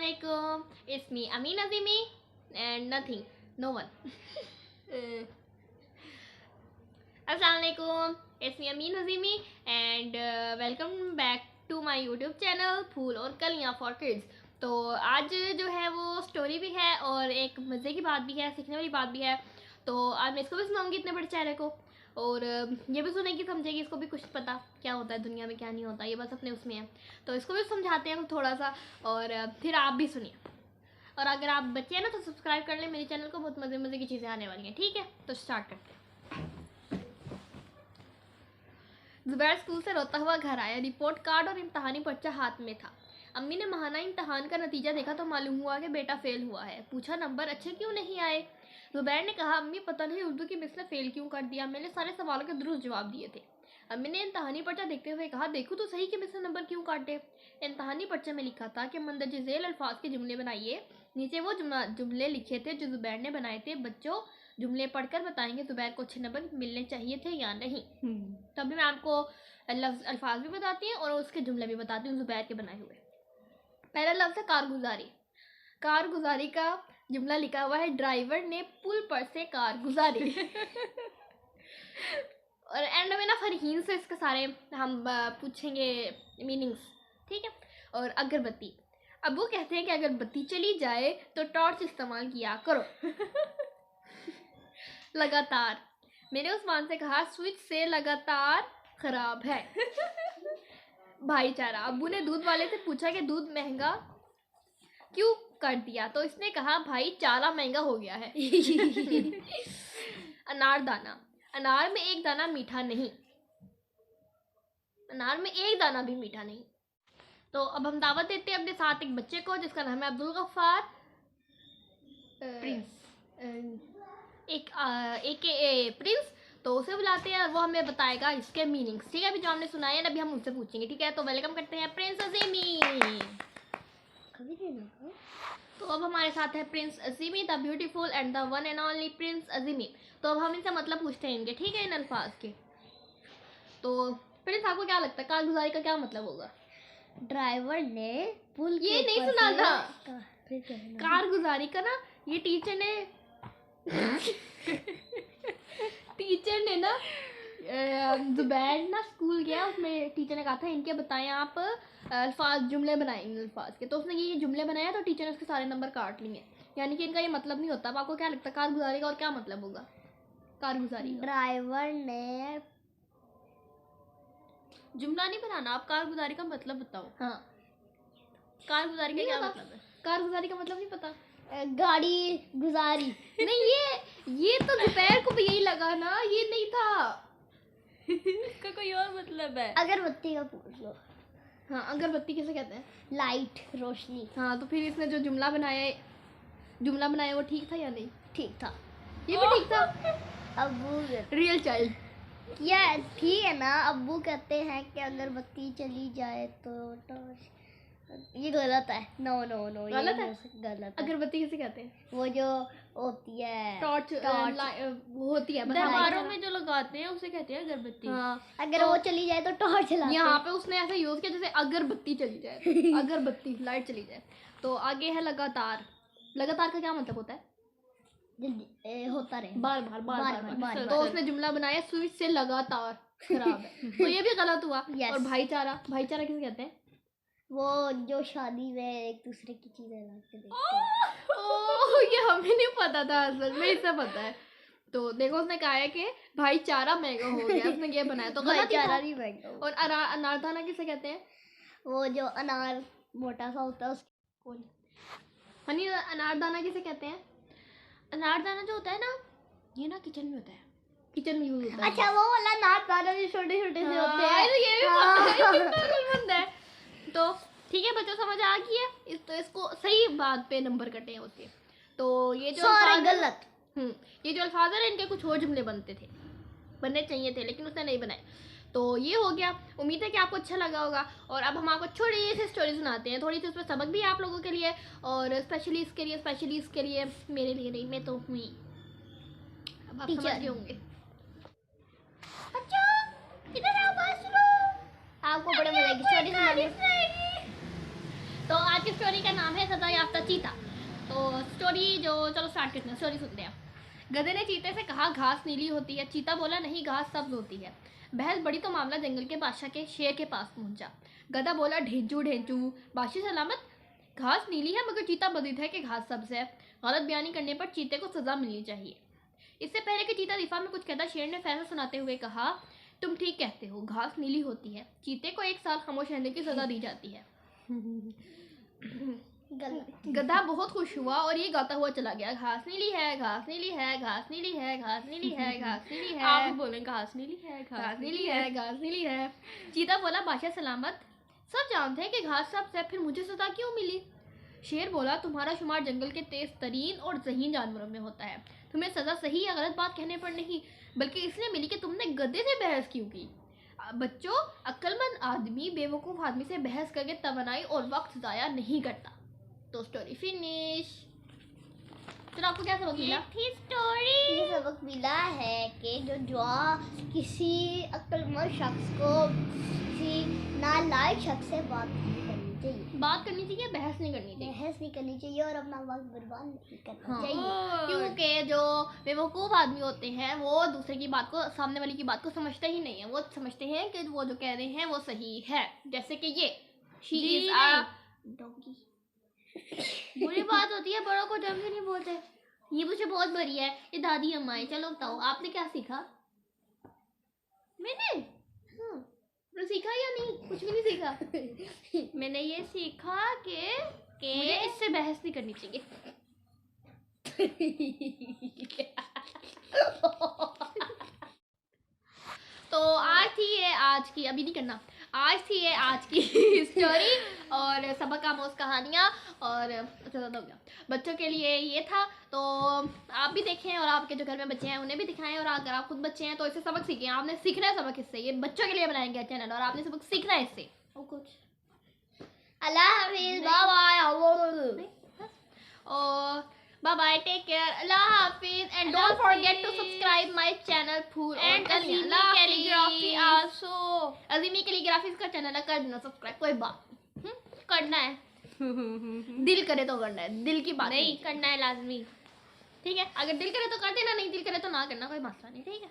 Assalamualaikum. It's me, Amin Azimi, and nothing, no one. Assalamualaikum. It's me, Amin Azimi, and welcome back to my YouTube channel फूल और कलियाँ for kids. तो आज जो है वो story भी है और एक मज़े की बात भी है, सीखने वाली बात भी है. तो आज मैं इसको भी सुनाऊंगी इतने बड़े चेहरे को, और ये भी सुनेगी समझेगी, इसको भी कुछ पता क्या होता है दुनिया में क्या नहीं होता, ये बस अपने उसमें है. तो इसको भी समझाते हैं थोड़ा सा, और फिर आप भी सुनिए. और अगर आप बच्चे हैं ना तो सब्सक्राइब कर लें मेरे चैनल को, बहुत मज़े मज़े की चीज़ें आने वाली हैं. ठीक है, तो स्टार्ट करते हैं. ज़ुबैर स्कूल से रोता हुआ घर आया. रिपोर्ट कार्ड और इम्तहानी पर्चा हाथ में था. अम्मी ने महाना इम्तहान का नतीजा देखा तो मालूम हुआ कि बेटा फेल हुआ है. पूछा नंबर अच्छे क्यों नहीं आए. ज़ुबैर ने कहा अम्मी पता नहीं उर्दू की मिस ने फ़ेल क्यों कर दिया, मैंने सारे सवालों के दुरुस्त जवाब दिए थे. अम्मी ने इम्तहानी पर्चा देखते हुए कहा देखो तो सही कि मिस ने नंबर क्यों काटे. इम्तहानी पर्चे में लिखा था कि मंदरजे झेल अल्फाज के जुमले बनाइए. नीचे वो जुमले लिखे थे जो ज़ुबैर ने बनाए थे. बच्चों जुमले पढ़कर बताएंगे ज़ुबैर को अच्छे नंबर मिलने चाहिए थे या नहीं. तो अभी मैं आपको अल्फाज भी बताती हूँ और उसके जुमले भी बताती हूँ ज़ुबैर के बनाए हुए. पहला लफ्ज़ है कारगुजारी. कारगुजारी का जुमला लिखा हुआ है ड्राइवर ने पुल पर से कार गुजारी. और एंड में ना फरहीन से इसके सारे हम पूछेंगे मीनिंग्स. ठीक है. और अगरबत्ती. अबू कहते हैं कि अगर बत्ती चली जाए तो टॉर्च इस्तेमाल किया करो. लगातार. मैंने उस्मान से कहा स्विच से लगातार खराब है. भाईचारा. अबू ने दूध वाले से पूछा कि दूध महंगा क्यों कर दिया, तो इसने कहा भाई चारा महंगा हो गया है. अनारदाना. अनार में एक दाना मीठा नहीं. अनार में एक दाना भी मीठा नहीं. तो अब हम दावत देते हैं अपने साथ एक बच्चे को जिसका नाम है अब्दुल गफ्फार प्रिंस. एक प्रिंस. तो उसे बुलाते हैं और वो हमें बताएगा इसके मीनिंग्स. ठीक है, अभी जो हमने सुनाए हैं अभी हम उनसे पूछेंगे. ठीक है, तो वेलकम करते हैं प्रिंस अजीमी. तो अब हमारे साथ है prince Azimi, the beautiful and the one and only prince Azimi. तो अब हम इनसे मतलब पूछते हैं इनके. ठीक है, इन अल्फाज के. तो प्रिंस आपको क्या लगता है कारगुजारी का क्या मतलब होगा. ड्राइवर ने पुल ये नहीं सुना था कारगुजारी का ना. ये टीचर ने ना ज़ुबैर ना स्कूल गया, उसमें टीचर ने कहा था इनके बताएं आप अल्फाज जुमले बनाएं इन अल्फाज के. तो उसने ये जुमले बनाया तो टीचर ने उसके सारे नंबर काट लिए. यानी कि इनका ये मतलब नहीं होता. अब आपको क्या लगता है कारगुजारी का और क्या मतलब होगा कारगुजारी का. ड्राइवर ने जुमला नहीं बनाना, आप कारगुजारी का मतलब बताओ. हाँ कारगुजारी का क्या मतलब है. कारगुजारी का मतलब नहीं पता. गाड़ी गुजारी. नहीं, ये तो दोपहर को भी यही लगा ना, ये नहीं था. इसका कोई और मतलब है. अगरबत्ती का पूछ लो. हाँ, अगरबत्ती किसे कहते हैं. लाइट, रोशनी. हाँ, तो फिर इसने जो जुमला बनाया वो ठीक था या नहीं. ठीक था. ये भी ठीक था. अब्बू रियल चाइल्ड. या ठीक है ना. अब्बू कहते हैं कि अगरबत्ती चली जाए तो ये गलत है. नो नो नो गलत है. गलत है. अगरबत्ती किसे कहते हैं. वो जो होती है टॉर्च वो होती है दरबारों में जो लगाते हैं उसे कहते हैं अगरबत्ती. हाँ, अगर वो चली जाए तो टॉर्च जलाते हैं. यहाँ पे उसने ऐसा यूज किया जैसे अगरबत्ती चली जाए. अगरबत्ती लाइट चली जाए. तो आगे है लगातार. लगातार का क्या मतलब होता है. जल्दी होता रहे. बार. तो उसने जुमला बनाया स्विच से लगातार खराब है. तो ये भी गलत हुआ. और भाईचारा. भाईचारा किसे कहते हैं. वो जो शादी में एक दूसरे की चीजें लाते देखते. ओह, ये हमें नहीं पता था, असल में इसे पता है. तो देखो उसने कहा है कि भाईचारा महंगा हो गया. उसने ये बनाया तो भाईचारा नहीं महंगा. और अनारदाना किसे कहते हैं. वो जो अनार मोटा सा होता है उसको. हनी अनारदाना किसे कहते हैं. अनारदाना जो होता है ना, ये ना किचन में होता है. किचन में यूज होता है. अच्छा, वो वाला अनारदाना जो छोटे छोटे से होते हैं. ये भी पता है. तो ठीक है बच्चों, समझ आ गई है. तो इसको सही बात पे नंबर कटे हैं उसके. तो ये जो गलत. ये जो अल्फाज है इनके कुछ और जुमले बनने चाहिए थे लेकिन उसने नहीं बनाए. तो ये हो गया. उम्मीद है कि आपको अच्छा लगा होगा. और अब हम आपको छोटी सी स्टोरी सुनाते हैं. थोड़ी सी उसमें सबक भी है आप लोगों के लिए, और स्पेशली इसके लिए मेरे लिए नहीं, मैं तो हुई. अब आप समझ गए होंगे. अच्छा इधर आओ, बात सुनो. आपको बड़े मजे की स्टोरी सुनानी. तो आज की स्टोरी का नाम है सजा याफ्ता चीता। तो स्टोरी चलो स्टार्ट करते हैं, स्टोरी सुनते हैं। गधे ने चीते से कहा घास नीली होती है। चीता बोला नहीं, घास सब्ज होती है। बहस बड़ी तो मामला जंगल के बादशाह के शेर के पास पहुंचा। गधा बोला ढेंचू ढेंचू, बादशाह सलामत, घास नीली है मगर चीता बधित है कि घास सब्ज है। गलत बयानी करने पर चीते को सजा मिलनी चाहिए। इससे पहले कि चीता दिफा में कुछ कहता, शेर ने फैसला सुनाते हुए कहा तुम ठीक कहते हो, घास नीली होती है। चीते को 1 साल खामोश रहने की सजा दी जाती है। गधा बहुत खुश हुआ और ये गाता हुआ चला गया, घास नीली है, घास नीली है, घास नीली है, घास नीली है, घास नीली है। आप बोलें घास नीली है, घास नीली है, घास नीली है। चीता बोला बादशाह सलामत, सब जानते हैं कि घास सब्ज है, फिर मुझे सजा क्यों मिली? शेर बोला तुम्हारा शुमार जंगल के तेज तरीन और ज़हीन जानवरों में होता है। तुम्हें सजा सही या गलत बात कहने पर नहीं, बल्कि इसलिए मिली कि तुमने गधे से बहस क्यों की। बच्चों, अक्लमंद आदमी बेवकूफ़ आदमी से बहस करके तवनाई और वक्त ज़ाया नहीं करता। तो स्टोरी फिनिश। चलो आपको क्या सबक मिला? थी स्टोरी। ये सबक मिला है कि जो किसी अक्लमंद शख्स को किसी नालायक शख्स से बात नहीं करनी चाहिए। बात करनी चाहिए, बहस नहीं करनी चाहिए। बहस नहीं करनी चाहिए और अपना वक्त बर्बाद नहीं करना हाँ। चाहिए। क्योंकि जो बेवकूफ़ आदमी होते हैं वो दूसरे की बात को, सामने वाले की बात को समझते ही नहीं है। वो समझते हैं कि वो जो कह रहे हैं वो सही है। जैसे कि ये शी इज अ डॉगी। बुरी बात होती है, बड़ों को जल्दी नहीं बोलते। ये मुझे बहुत बुरी है, ये दादी अम्मा है। चलो बताओ आपने क्या सीखा? मैंने सीखा या नहीं? कुछ भी नहीं सीखा। मैंने ये सीखा कि मुझे इससे बहस नहीं करनी चाहिए। तो आज थी ये आज की, अभी नहीं करना, आज थी ये आज की स्टोरी और सबक आमोज कहानियाँ। और ज़्यादा हो गया, बच्चों के लिए ये था। तो आप भी देखें और आपके जो घर में बच्चे हैं उन्हें भी दिखाएं। और अगर आप खुद बच्चे हैं तो इससे सबक सीखें। आपने सीखना है सबक इससे। ये बच्चों के लिए बनाया गया चैनल और आपने सबक सीखना है इससे। और कुछ अल्लाह हाफिज़, बाय बाय। और bye bye, take care, Allah Hafiz, and don't forget to subscribe my channel full and और Azimi Calligraphy also. Azimi calligraphy का चैनल है, कर देना सब्सक्राइब, कोई बात नहीं। करना है, दिल करे तो करना है, दिल की बात नहीं करना है लाजमी। ठीक है। अगर दिल करे तो कर देना, नहीं दिल करे तो ना करना, कोई मसला नहीं। ठीक है।